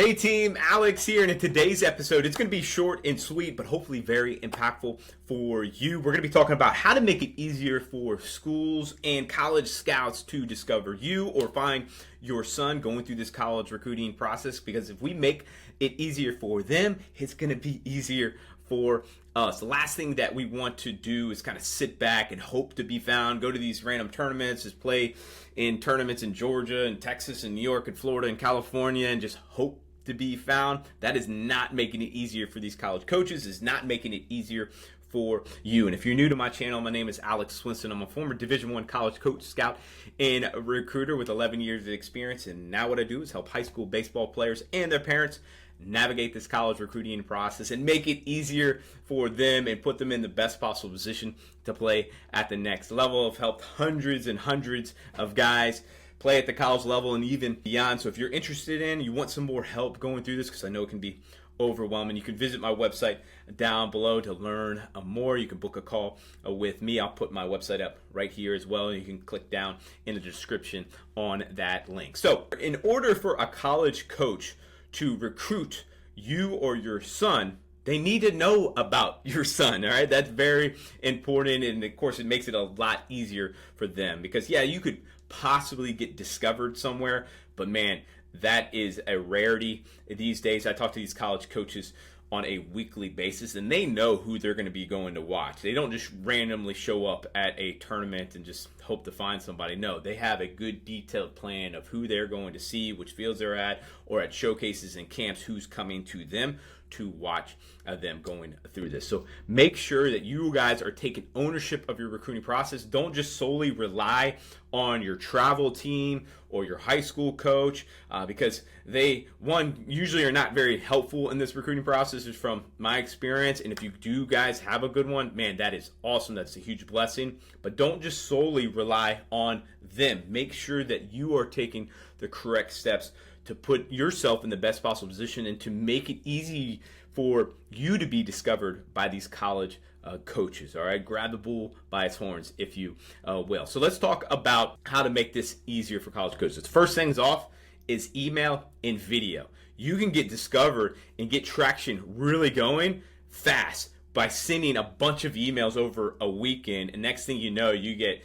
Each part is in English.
Hey team, Alex here, and in today's episode, it's going to be short and sweet, but hopefully very impactful for you. We're going to be talking about how to make it easier for schools and college scouts to discover you or find your son going through this college recruiting process, because if we make it easier for them, it's going to be easier for us. The last thing that we want to do is kind of sit back and hope to be found, go to these random tournaments, just play in tournaments in Georgia and Texas and New York and Florida and California and just hope to be found. That is not making it easier for these college coaches. It's not making it easier for you. And if you're new to my channel, my name is Alex Swinson. I'm a former Division I college coach, scout, and recruiter with 11 years of experience. And now what I do is help high school baseball players and their parents navigate this college recruiting process and make it easier for them and put them in the best possible position to play at the next level. I've helped hundreds and hundreds of guys play at the college level and even beyond. So if you're interested in, you want some more help going through this, because I know it can be overwhelming, you can visit my website down below to learn more. You can book a call with me. I'll put my website up right here as well, and you can click down in the description on that link. So in order for a college coach to recruit you or your son, they need to know about your son, all right? That's very important, and of course it makes it a lot easier for them, because yeah, you could possibly get discovered somewhere, but man, that is a rarity these days. I talk to these college coaches on a weekly basis, and they know who they're going to be going to watch. They don't just randomly show up at a tournament and just hope to find somebody. No, they have a good detailed plan of who they're going to see, which fields they're at, or at showcases and camps, who's coming to them to watch them going through this. So make sure that you guys are taking ownership of your recruiting process. Don't just solely rely on your travel team or your high school coach, because they, one, usually are not very helpful in this recruiting process, is from my experience. And if you do guys have a good one, man, that is awesome. That's a huge blessing. But don't just solely rely on them. Make sure that you are taking the correct steps to put yourself in the best possible position and to make it easy for you to be discovered by these college coaches. All right, grab the bull by its horns, if you will. So let's talk about how to make this easier for college coaches. First things off is email and video. You can get discovered and get traction really going fast by sending a bunch of emails over a weekend, and next thing you know, you get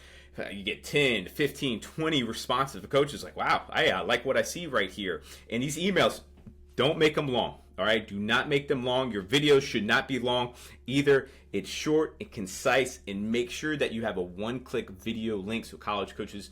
10, 15, 20 responses. The coach is like, wow, I like what I see right here. And these emails, don't make them long. All right, do not make them long. Your videos should not be long either. It's short and concise, and make sure that you have a one-click video link so college coaches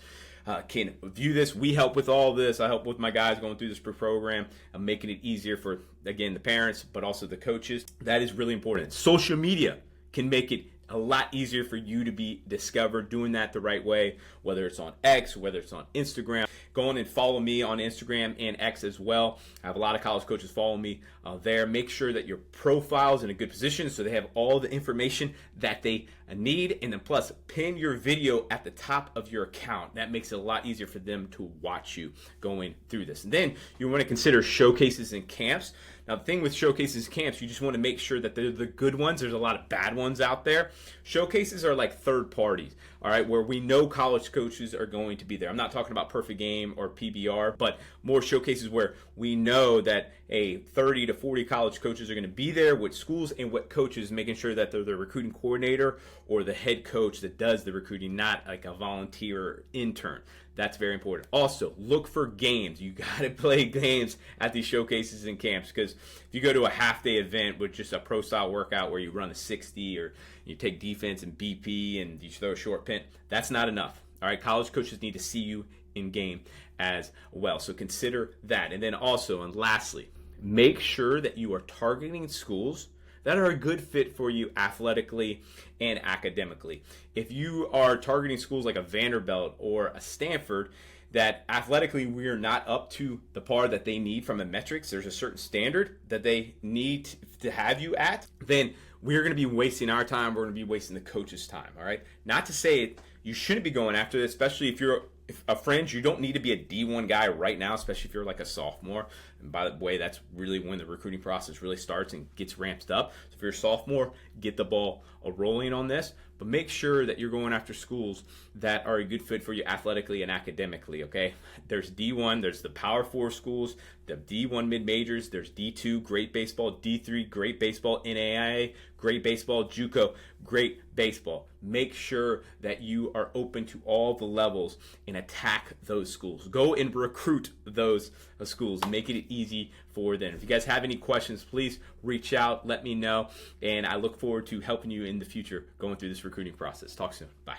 can view this. We help with all this. I help with my guys going through this program. I'm making it easier for, again, the parents, but also the coaches. That is really important. Social media can make it a lot easier for you to be discovered, doing that the right way, whether it's on X, whether it's on Instagram. Go on and follow me on Instagram and X as well. I have a lot of college coaches follow me there. Make sure that your profile is in a good position so they have all the information that they need, and then plus pin your video at the top of your account. That makes it a lot easier for them to watch you going through this. And then you want to consider showcases and camps. Now, the thing with showcases and camps, you just want to make sure that they're the good ones. There's a lot of bad ones out there. Showcases are like third parties, all right, where we know college coaches are going to be there. I'm not talking about Perfect Game or PBR, but more showcases where we know that 30 to 40 college coaches are going to be there with schools and with coaches, making sure that they're the recruiting coordinator or the head coach that does the recruiting, not like a volunteer or intern. That's very important. Also, look for games. You got to play games at these showcases and camps, because if you go to a half-day event with just a pro-style workout where you run a 60 or you take defense and BP and you throw a short pin, that's not enough. All right, college coaches need to see you in game as well. So consider that. And then also, and lastly, make sure that you are targeting schools that are a good fit for you athletically and academically. If you are targeting schools like a Vanderbilt or a Stanford that athletically we are not up to the par that they need from the metrics, there's a certain standard that they need to have you at, then we're going to be wasting our time. We're going to be wasting the coach's time, all right? Not to say you shouldn't be going after this, especially if you're a fringe. You don't need to be a D1 guy right now, especially if you're like a sophomore. And by the way, that's really when the recruiting process really starts and gets ramped up. So if you're a sophomore, get the ball rolling on this, but make sure that you're going after schools that are a good fit for you athletically and academically, okay? There's D1, there's the Power 4 schools, the D1 mid-majors, there's D2, great baseball, D3, great baseball, NAIA, great baseball, JUCO, great baseball. Make sure that you are open to all the levels and attack those schools. Go and recruit those schools. Make it easy for them. If you guys have any questions, please reach out, let me know, and I look forward to helping you in the future going through this recruiting process. Talk soon. Bye.